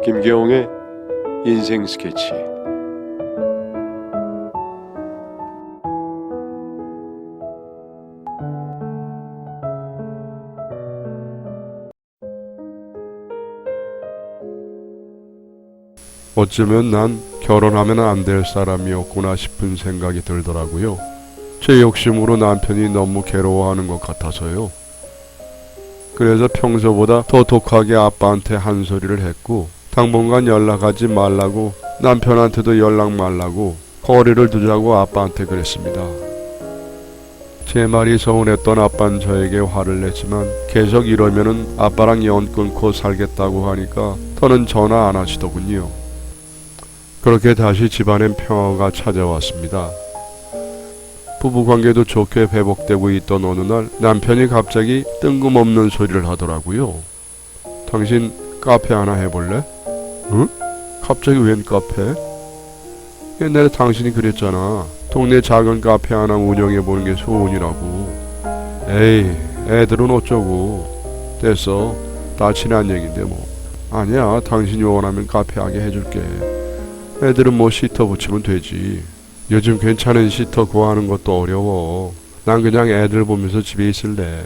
김계홍의 인생 스케치. 어쩌면 난 결혼하면 안 될 사람이었구나 싶은 생각이 들더라고요. 제 욕심으로 남편이 너무 괴로워하는 것 같아서요. 그래서 평소보다 더 독하게 아빠한테 한 소리를 했고, 당분간 연락하지 말라고, 남편한테도 연락 말라고 거리를 두자고 아빠한테 그랬습니다. 제 말이 서운했던 아빠는 저에게 화를 냈지만 계속 이러면은 아빠랑 연 끊고 살겠다고 하니까 더는 전화 안 하시더군요. 그렇게 다시 집안엔 평화가 찾아왔습니다. 부부관계도 좋게 회복되고 있던 어느 날 남편이 갑자기 뜬금없는 소리를 하더라고요. 당신 카페 하나 해볼래? 응? 갑자기 웬 카페? 옛날에 당신이 그랬잖아. 동네 작은 카페 하나 운영해보는 게 소원이라고. 에이, 애들은 어쩌고. 됐어. 다 지난 얘긴데 뭐. 아니야, 당신이 원하면 카페 하게 해줄게. 애들은 뭐 시터 붙이면 되지. 요즘 괜찮은 시터 구하는 것도 어려워. 난 그냥 애들 보면서 집에 있을래.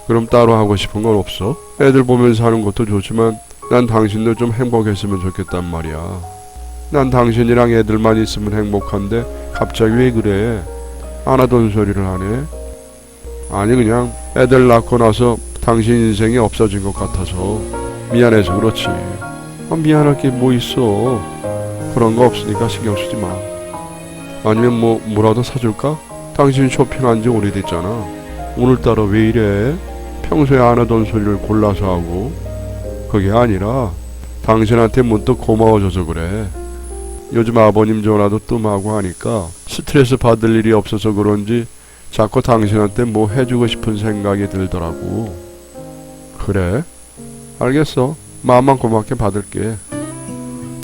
그럼 따로 하고 싶은 건 없어? 애들 보면서 하는 것도 좋지만 난 당신도 좀 행복했으면 좋겠단 말이야. 난 당신이랑 애들만 있으면 행복한데 갑자기 왜 그래? 안 하던 소리를 하네. 아니 그냥 애들 낳고 나서 당신 인생이 없어진 것 같아서 미안해서 그렇지. 미안할 게 뭐 있어. 그런 거 없으니까 신경 쓰지 마. 아니면 뭐라도 사줄까? 당신 쇼핑한 지 오래됐잖아. 오늘따라 왜 이래? 평소에 안 하던 소리를 골라서 하고. 그게 아니라 당신한테 문득 고마워져서 그래. 요즘 아버님 전화도 뜸하고 하니까 스트레스 받을 일이 없어서 그런지 자꾸 당신한테 뭐 해주고 싶은 생각이 들더라고. 그래? 알겠어. 마음만 고맙게 받을게.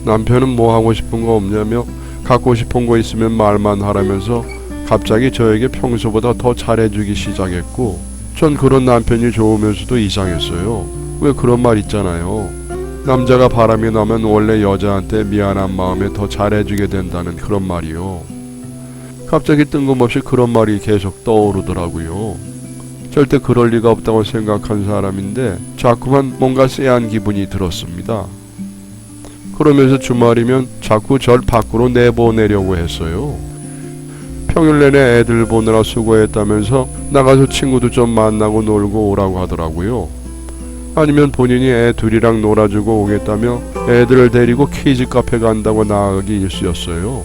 남편은 뭐 하고 싶은 거 없냐며 갖고 싶은 거 있으면 말만 하라면서 갑자기 저에게 평소보다 더 잘해주기 시작했고, 전 그런 남편이 좋으면서도 이상했어요. 왜 그런 말 있잖아요. 남자가 바람이 나면 원래 여자한테 미안한 마음에 더 잘해주게 된다는 그런 말이요. 갑자기 뜬금없이 그런 말이 계속 떠오르더라고요. 절대 그럴 리가 없다고 생각한 사람인데 자꾸만 뭔가 쎄한 기분이 들었습니다. 그러면서 주말이면 자꾸 절 밖으로 내보내려고 했어요. 평일 내내 애들 보느라 수고했다면서 나가서 친구도 좀 만나고 놀고 오라고 하더라고요. 아니면 본인이 애 둘이랑 놀아주고 오겠다며 애들을 데리고 키즈 카페 간다고 나가기 일쑤였어요.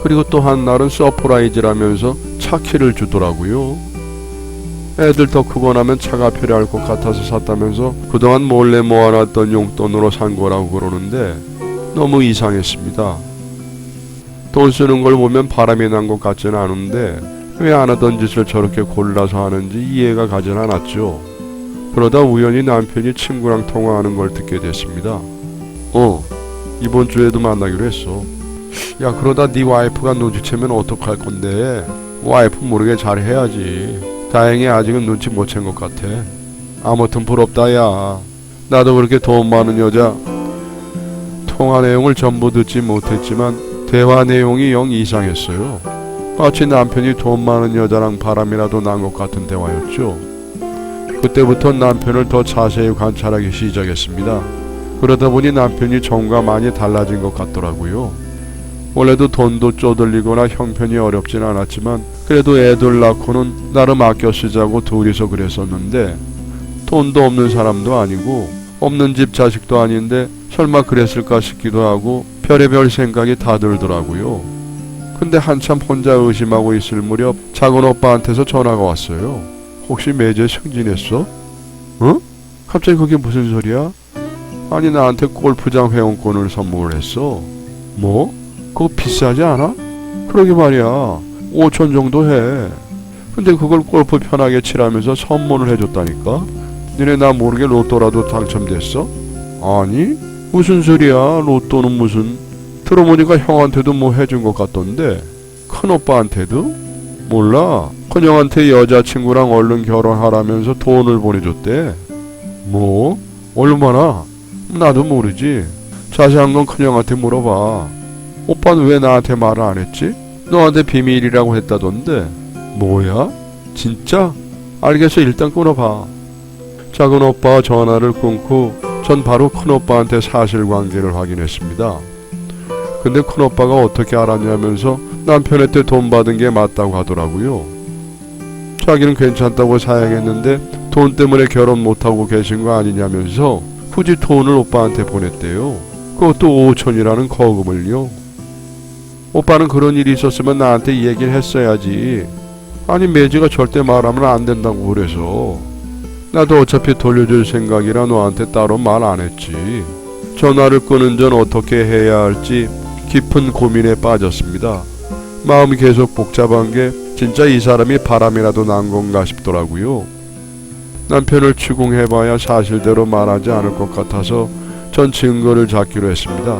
그리고 또 한 날은 서프라이즈라면서 차키를 주더라고요. 애들 더 크고 나면 차가 필요할 것 같아서 샀다면서 그동안 몰래 모아놨던 용돈으로 산 거라고 그러는데 너무 이상했습니다. 돈 쓰는 걸 보면 바람이 난 것 같지는 않은데 왜 안 하던 짓을 저렇게 골라서 하는지 이해가 가진 않았죠. 그러다 우연히 남편이 친구랑 통화하는 걸 듣게 됐습니다. 이번 주에도 만나기로 했어. 야, 그러다 네 와이프가 눈치채면 어떡할 건데? 와이프 모르게 잘 해야지. 다행히 아직은 눈치 못 챈 것 같아. 아무튼 부럽다 야. 나도 그렇게 돈 많은 여자. 통화 내용을 전부 듣지 못했지만 대화 내용이 영 이상했어요. 마치 남편이 돈 많은 여자랑 바람이라도 난 것 같은 대화였죠. 그때부터 남편을 더 자세히 관찰하기 시작했습니다. 그러다 보니 남편이 전과 많이 달라진 것 같더라고요. 원래도 돈도 쪼들리거나 형편이 어렵진 않았지만 그래도 애들 낳고는 나름 아껴 쓰자고 둘이서 그랬었는데 돈도 없는 사람도 아니고 없는 집 자식도 아닌데 설마 그랬을까 싶기도 하고 별의별 생각이 다 들더라고요. 근데 한참 혼자 의심하고 있을 무렵 작은 오빠한테서 전화가 왔어요. 혹시 매제 승진했어? 응? 갑자기 그게 무슨 소리야? 아니 나한테 골프장 회원권을 선물을 했어. 뭐? 그거 비싸지 않아? 그러게 말이야. 5천 정도 해. 근데 그걸 골프 편하게 치라면서 선물을 해줬다니까? 니네 나 모르게 로또라도 당첨됐어? 아니? 무슨 소리야. 로또는 무슨. 들어보니까 형한테도 뭐 해준 것 같던데. 큰오빠한테도? 몰라. 큰형한테 여자친구랑 얼른 결혼하라면서 돈을 보내줬대. 뭐? 얼마나? 나도 모르지. 자세한 건 큰형한테 물어봐. 오빠는 왜 나한테 말을 안 했지? 너한테 비밀이라고 했다던데. 뭐야? 진짜? 알겠어, 일단 끊어봐. 작은 오빠와 전화를 끊고 전 바로 큰오빠한테 사실관계를 확인했습니다. 근데 큰오빠가 어떻게 알았냐면서 남편한테 돈 받은 게 맞다고 하더라고요. 자기는 괜찮다고 사양했는데 돈 때문에 결혼 못하고 계신 거 아니냐면서 굳이 돈을 오빠한테 보냈대요. 그것도 5천이라는 거금을요. 오빠는 그런 일이 있었으면 나한테 얘기를 했어야지. 아니 매지가 절대 말하면 안 된다고 그래서. 나도 어차피 돌려줄 생각이라 너한테 따로 말 안 했지. 전화를 끊은 전 어떻게 해야 할지 깊은 고민에 빠졌습니다. 마음이 계속 복잡한 게 진짜 이 사람이 바람이라도 난 건가 싶더라고요. 남편을 추궁해봐야 사실대로 말하지 않을 것 같아서 전 증거를 잡기로 했습니다.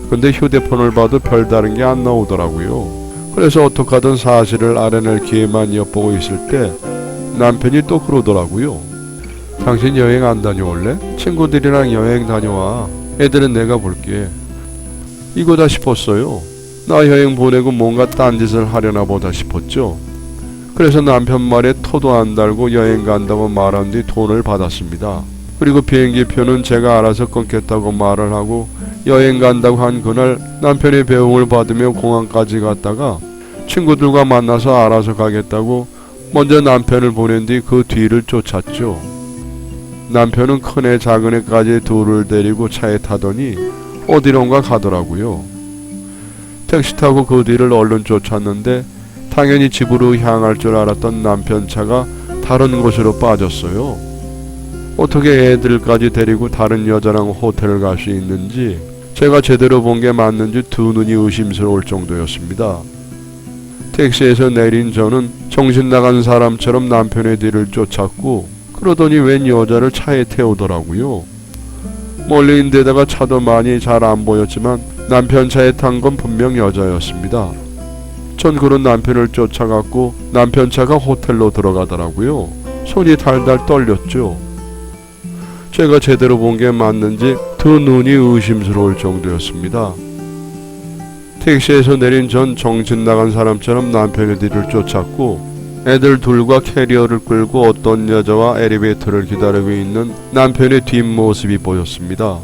근데 휴대폰을 봐도 별다른 게 안 나오더라고요. 그래서 어떡하든 사실을 알아낼 기회만 엿보고 있을 때 남편이 또 그러더라고요. 당신 여행 안 다녀올래? 친구들이랑 여행 다녀와. 애들은 내가 볼게. 이거다 싶었어요. 나 여행 보내고 뭔가 딴짓을 하려나 보다 싶었죠. 그래서 남편 말에 토도 안 달고 여행 간다고 말한 뒤 돈을 받았습니다. 그리고 비행기표는 제가 알아서 끊겠다고 말을 하고 여행 간다고 한 그날 남편의 배웅을 받으며 공항까지 갔다가 친구들과 만나서 알아서 가겠다고 먼저 남편을 보낸 뒤 그 뒤를 쫓았죠. 남편은 큰애 작은애까지 둘을 데리고 차에 타더니 어디론가 가더라고요. 택시 타고 그 뒤를 얼른 쫓았는데 당연히 집으로 향할 줄 알았던 남편 차가 다른 곳으로 빠졌어요. 어떻게 애들까지 데리고 다른 여자랑 호텔을 갈 수 있는지 제가 제대로 본 게 맞는지 두 눈이 의심스러울 정도였습니다. 택시에서 내린 저는 정신 나간 사람처럼 남편의 뒤를 쫓았고 그러더니 웬 여자를 차에 태우더라고요. 멀리 있는 데다가 차도 많이 잘 안 보였지만 남편 차에 탄 건 분명 여자였습니다. 전 그런 남편을 쫓아갔고 남편 차가 호텔로 들어가더라고요. 손이 달달 떨렸죠. 제가 제대로 본 게 맞는지 두 눈이 의심스러울 정도였습니다. 택시에서 내린 전 정신 나간 사람처럼 남편의 뒤를 쫓았고 애들 둘과 캐리어를 끌고 어떤 여자와 엘리베이터를 기다리고 있는 남편의 뒷모습이 보였습니다.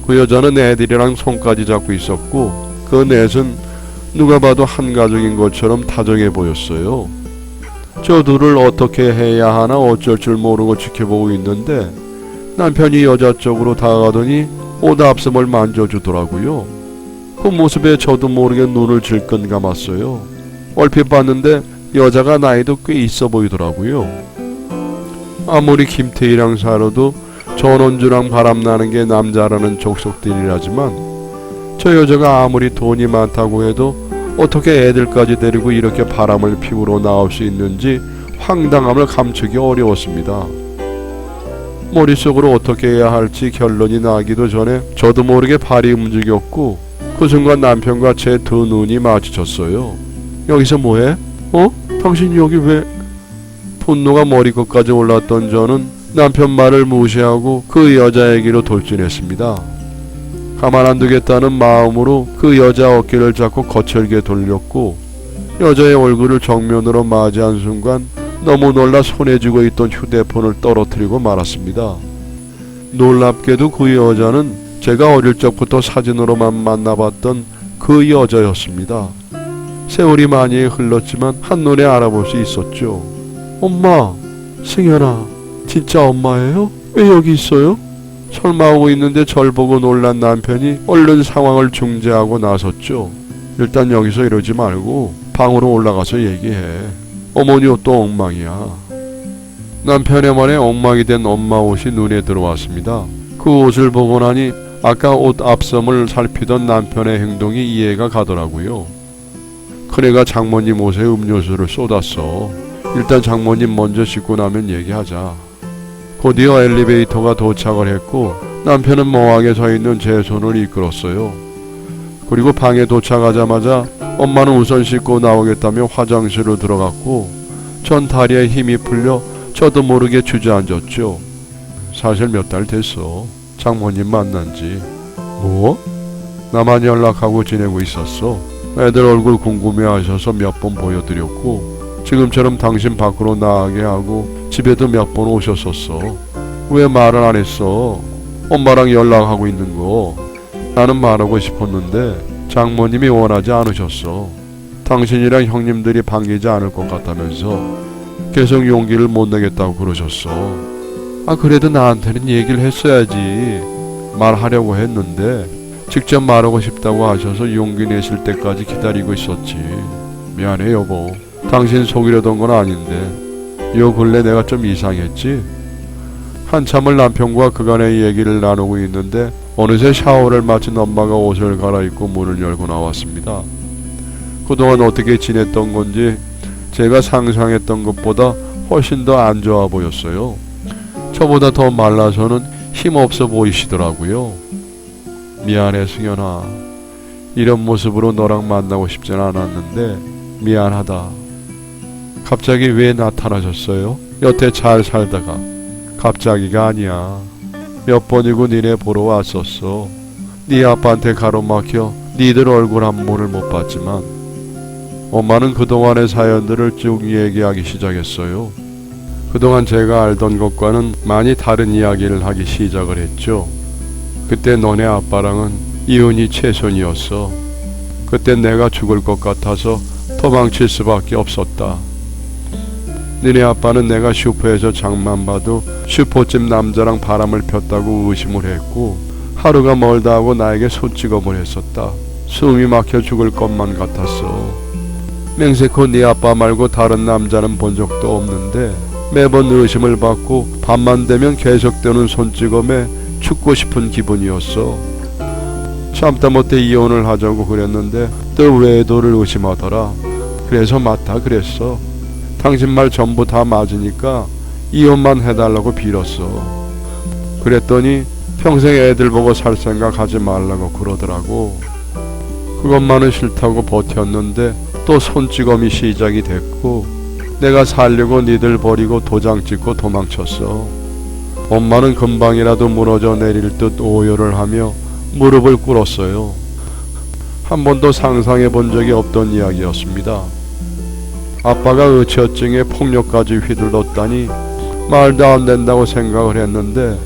그 여자는 애들이랑 손까지 잡고 있었고 그 넷은 누가 봐도 한 가족인 것처럼 다정해 보였어요. 저 둘을 어떻게 해야 하나 어쩔 줄 모르고 지켜보고 있는데 남편이 여자 쪽으로 다가가더니 옷 앞섬을 만져주더라고요. 그 모습에 저도 모르게 눈을 질끈 감았어요. 얼핏 봤는데 여자가 나이도 꽤 있어 보이더라고요. 아무리 김태희랑 살아도 전원주랑 바람나는 게 남자라는 족속들이라지만 저 여자가 아무리 돈이 많다고 해도 어떻게 애들까지 데리고 이렇게 바람을 피우러 나올 수 있는지 황당함을 감추기 어려웠습니다. 머릿속으로 어떻게 해야 할지 결론이 나기도 전에 저도 모르게 발이 움직였고 그 순간 남편과 제 두 눈이 마주쳤어요. 여기서 뭐해? 당신 여기 왜? 분노가 머리끝까지 올랐던 저는 남편 말을 무시하고 그 여자에게로 돌진했습니다. 가만 안 두겠다는 마음으로 그 여자 어깨를 잡고 거칠게 돌렸고 여자의 얼굴을 정면으로 맞이한 순간 너무 놀라 손에 쥐고 있던 휴대폰을 떨어뜨리고 말았습니다. 놀랍게도 그 여자는 제가 어릴 적부터 사진으로만 만나봤던 그 여자였습니다. 세월이 많이 흘렀지만 한눈에 알아볼 수 있었죠. 엄마, 승현아, 진짜 엄마예요? 왜 여기 있어요? 설마 하고 있는데 절 보고 놀란 남편이 얼른 상황을 중재하고 나섰죠. 일단 여기서 이러지 말고 방으로 올라가서 얘기해. 어머니 옷도 엉망이야. 남편의 말에 엉망이 된 엄마 옷이 눈에 들어왔습니다. 그 옷을 보고 나니 아까 옷 앞섬을 살피던 남편의 행동이 이해가 가더라고요. 큰애가 장모님 옷에 음료수를 쏟았어. 일단 장모님 먼저 씻고 나면 얘기하자. 곧이어 엘리베이터가 도착을 했고 남편은 멍하게 서 있는 제 손을 이끌었어요. 그리고 방에 도착하자마자 엄마는 우선 씻고 나오겠다며 화장실로 들어갔고 전 다리에 힘이 풀려 저도 모르게 주저앉았죠. 사실 몇 달 됐어. 장모님 만난 지. 뭐? 나만 연락하고 지내고 있었어. 애들 얼굴 궁금해하셔서 몇 번 보여드렸고 지금처럼 당신 밖으로 나가게 하고 집에도 몇 번 오셨었어. 왜 말을 안 했어? 엄마랑 연락하고 있는 거. 나는 말하고 싶었는데 장모님이 원하지 않으셨어. 당신이랑 형님들이 반기지 않을 것 같다면서 계속 용기를 못 내겠다고 그러셨어. 그래도 나한테는 얘기를 했어야지. 말하려고 했는데 직접 말하고 싶다고 하셔서 용기 내실 때까지 기다리고 있었지. 미안해 여보. 당신 속이려던 건 아닌데 요 근래 내가 좀 이상했지? 한참을 남편과 그간의 얘기를 나누고 있는데 어느새 샤워를 마친 엄마가 옷을 갈아입고 문을 열고 나왔습니다. 그동안 어떻게 지냈던 건지 제가 상상했던 것보다 훨씬 더 안 좋아 보였어요. 저보다 더 말라서는 힘없어 보이시더라고요. 미안해 승연아. 이런 모습으로 너랑 만나고 싶진 않았는데 미안하다. 갑자기 왜 나타나셨어요? 여태 잘 살다가. 갑자기가 아니야. 몇 번이고 니네 보러 왔었어. 네 아빠한테 가로막혀 니들 얼굴 한 번을 못 봤지만 엄마는 그동안의 사연들을 쭉 얘기하기 시작했어요. 그동안 제가 알던 것과는 많이 다른 이야기를 하기 시작을 했죠. 그때 너네 아빠랑은 이혼이 최선이었어. 그때 내가 죽을 것 같아서 도망칠 수밖에 없었다. 니네 아빠는 내가 슈퍼에서 장만 봐도 슈퍼집 남자랑 바람을 폈다고 의심을 했고 하루가 멀다 하고 나에게 손찌검을 했었다. 숨이 막혀 죽을 것만 같았어. 맹세코 네 아빠 말고 다른 남자는 본 적도 없는데 매번 의심을 받고 밤만 되면 계속되는 손찌검에 죽고 싶은 기분이었어. 참다 못해 이혼을 하자고 그랬는데 또 외도를 의심하더라. 그래서 맞다 그랬어. 당신 말 전부 다 맞으니까 이혼만 해달라고 빌었어. 그랬더니 평생 애들 보고 살 생각 하지 말라고 그러더라고. 그것만은 싫다고 버텼는데 또 손찌검이 시작이 됐고 내가 살려고 니들 버리고 도장 찍고 도망쳤어. 엄마는 금방이라도 무너져 내릴 듯 오열을 하며 무릎을 꿇었어요. 한 번도 상상해 본 적이 없던 이야기였습니다. 아빠가 의처증에 폭력까지 휘둘렀다니 말도 안 된다고 생각을 했는데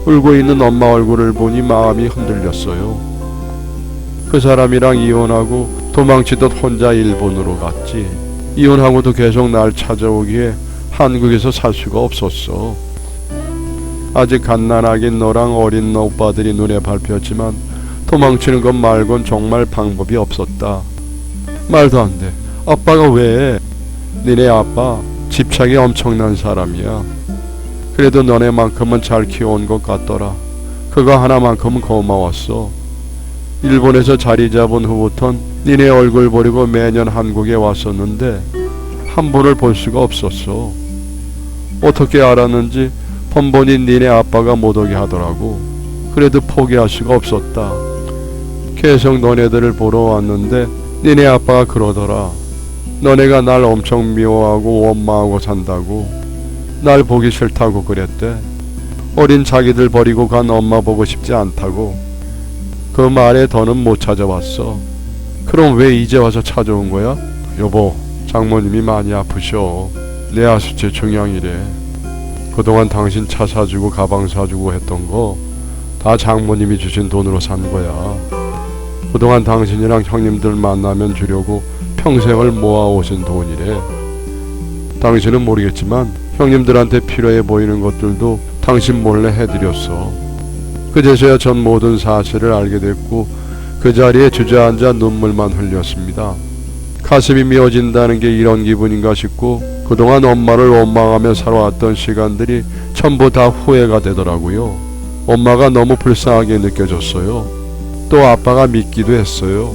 울고 있는 엄마 얼굴을 보니 마음이 흔들렸어요. 그 사람이랑 이혼하고 도망치듯 혼자 일본으로 갔지. 이혼하고도 계속 날 찾아오기에 한국에서 살 수가 없었어. 아직 갓난아긴 너랑 어린 오빠들이 눈에 밟혔지만 도망치는 것 말곤 정말 방법이 없었다. 말도 안 돼. 아빠가 왜? 니네 아빠 집착이 엄청난 사람이야. 그래도 너네만큼은 잘 키워온 것 같더라. 그거 하나만큼은 고마웠어. 일본에서 자리 잡은 후부턴 니네 얼굴 버리고 매년 한국에 왔었는데 한 번을 볼 수가 없었어. 어떻게 알았는지 번번이 니네 아빠가 못 오게 하더라고. 그래도 포기할 수가 없었다. 계속 너네들을 보러 왔는데 니네 아빠가 그러더라. 너네가 날 엄청 미워하고 원망하고 산다고. 날 보기 싫다고 그랬대. 어린 자기들 버리고 간 엄마 보고 싶지 않다고. 그 말에 더는 못 찾아왔어. 그럼 왜 이제 와서 찾아온 거야? 여보, 장모님이 많이 아프셔. 내 아수체 종양이래. 그동안 당신 차 사주고 가방 사주고 했던 거 다 장모님이 주신 돈으로 산 거야. 그동안 당신이랑 형님들 만나면 주려고 평생을 모아오신 돈이래. 당신은 모르겠지만 형님들한테 필요해 보이는 것들도 당신 몰래 해드렸어. 그제서야 전 모든 사실을 알게 됐고 그 자리에 주저앉아 눈물만 흘렸습니다. 가슴이 미어진다는 게 이런 기분인가 싶고 그동안 엄마를 원망하며 살아왔던 시간들이 전부 다 후회가 되더라고요. 엄마가 너무 불쌍하게 느껴졌어요. 또 아빠가 믿기도 했어요.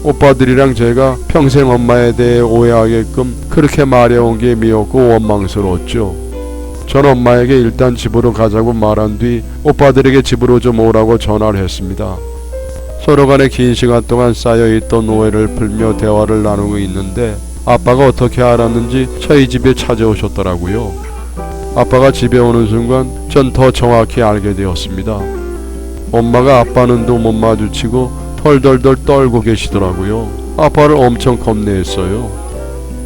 오빠들이랑 제가 평생 엄마에 대해 오해하게끔 그렇게 말해온 게 미웠고 원망스러웠죠. 전 엄마에게 일단 집으로 가자고 말한 뒤 오빠들에게 집으로 좀 오라고 전화를 했습니다. 서로 간에 긴 시간 동안 쌓여있던 오해를 풀며 대화를 나누고 있는데 아빠가 어떻게 알았는지 저희 집에 찾아오셨더라고요. 아빠가 집에 오는 순간 전 더 정확히 알게 되었습니다. 엄마가 아빠 눈도 못 마주치고 덜덜덜 떨고 계시더라고요. 아빠를 엄청 겁내했어요.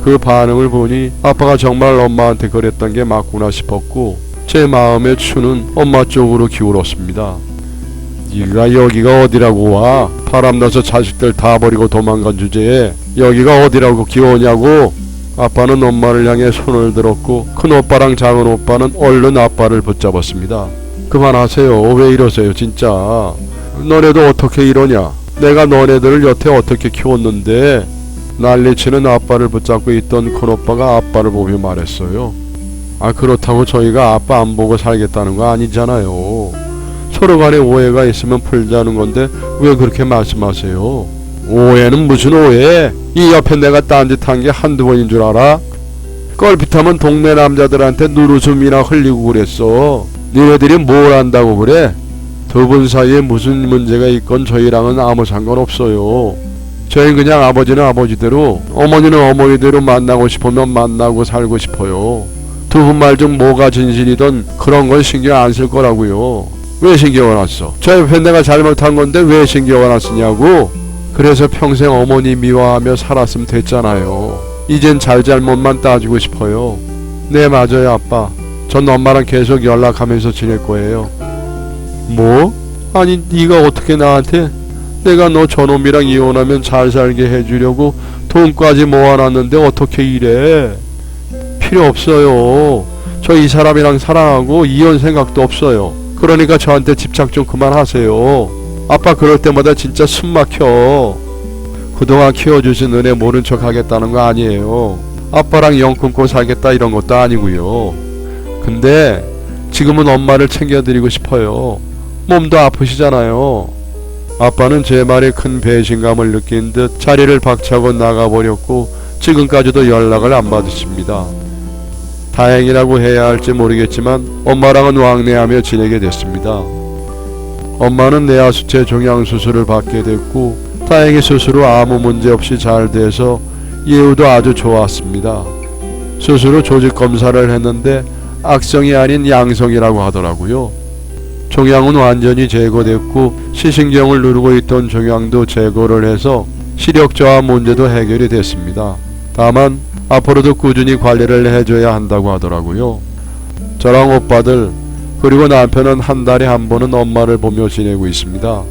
그 반응을 보니 아빠가 정말 엄마한테 그랬던 게 맞구나 싶었고 제 마음의 추는 엄마 쪽으로 기울었습니다. 네가 여기가 어디라고 와? 바람나서 자식들 다 버리고 도망간 주제에 여기가 어디라고 기어오냐고? 아빠는 엄마를 향해 손을 들었고 큰 오빠랑 작은 오빠는 얼른 아빠를 붙잡았습니다. 그만하세요. 왜 이러세요 진짜. 너네도 어떻게 이러냐. 내가 너네들을 여태 어떻게 키웠는데. 난리치는 아빠를 붙잡고 있던 큰오빠가 아빠를 보며 말했어요. 아, 그렇다고 저희가 아빠 안 보고 살겠다는 거 아니잖아요. 서로 간에 오해가 있으면 풀자는 건데 왜 그렇게 말씀하세요? 오해는 무슨 오해? 이 옆에 내가 딴짓한 게 한두 번인 줄 알아? 껄핏하면 동네 남자들한테 누르숨이나 흘리고 그랬어. 니네들이 뭘 안다고 그래? 두 분 사이에 무슨 문제가 있건 저희랑은 아무 상관없어요. 저희는 그냥 아버지는 아버지대로 어머니는 어머니대로 만나고 싶으면 만나고 살고 싶어요. 두 분 말 중 뭐가 진실이든 그런 건 신경 안 쓸 거라고요. 왜 신경을 안 써? 저 옆에 내가 잘못한 건데 왜 신경을 안 쓰냐고? 그래서 평생 어머니 미워하며 살았으면 됐잖아요. 이젠 잘잘못만 따지고 싶어요. 네, 맞아요 아빠. 전 엄마랑 계속 연락하면서 지낼 거예요. 뭐? 아니 네가 어떻게 나한테? 내가 너 저놈이랑 이혼하면 잘 살게 해주려고 돈까지 모아놨는데 어떻게 이래? 필요 없어요. 저 이 사람이랑 사랑하고 이혼 생각도 없어요. 그러니까 저한테 집착 좀 그만하세요. 아빠 그럴 때마다 진짜 숨 막혀. 그동안 키워주신 은혜 모른 척 하겠다는 거 아니에요. 아빠랑 영 끊고 살겠다 이런 것도 아니고요. 근데 지금은 엄마를 챙겨드리고 싶어요. 몸도 아프시잖아요. 아빠는 제 말에 큰 배신감을 느낀 듯 자리를 박차고 나가버렸고 지금까지도 연락을 안 받으십니다. 다행이라고 해야 할지 모르겠지만 엄마랑은 왕래하며 지내게 됐습니다. 엄마는 뇌하수체 종양 수술을 받게 됐고 다행히 수술 후 아무 문제 없이 잘 돼서 예후도 아주 좋았습니다. 수술 후 조직 검사를 했는데 악성이 아닌 양성이라고 하더라고요. 종양은 완전히 제거됐고 시신경을 누르고 있던 종양도 제거를 해서 시력 저하 문제도 해결이 됐습니다. 다만 앞으로도 꾸준히 관리를 해줘야 한다고 하더라고요. 저랑 오빠들 그리고 남편은 한 달에 한 번은 엄마를 보며 지내고 있습니다.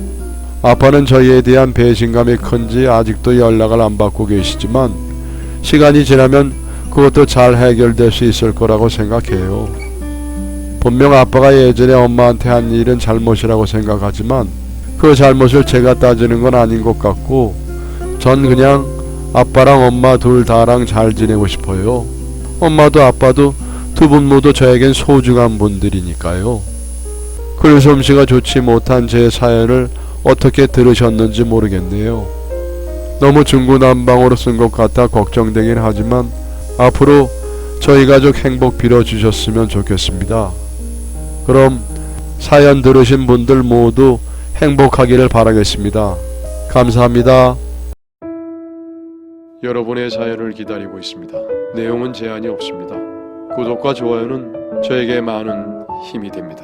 아빠는 저희에 대한 배신감이 큰지 아직도 연락을 안 받고 계시지만 시간이 지나면 그것도 잘 해결될 수 있을 거라고 생각해요. 분명 아빠가 예전에 엄마한테 한 일은 잘못이라고 생각하지만 그 잘못을 제가 따지는 건 아닌 것 같고 전 그냥 아빠랑 엄마 둘 다랑 잘 지내고 싶어요. 엄마도 아빠도 두 분 모두 저에겐 소중한 분들이니까요. 글솜씨가 좋지 못한 제 사연을 어떻게 들으셨는지 모르겠네요. 너무 중구난방으로 쓴 것 같아 걱정되긴 하지만 앞으로 저희 가족 행복 빌어주셨으면 좋겠습니다. 그럼 사연 들으신 분들 모두 행복하기를 바라겠습니다. 감사합니다. 여러분의 사연을 기다리고 있습니다. 내용은 제한이 없습니다. 구독과 좋아요는 저에게 많은 힘이 됩니다.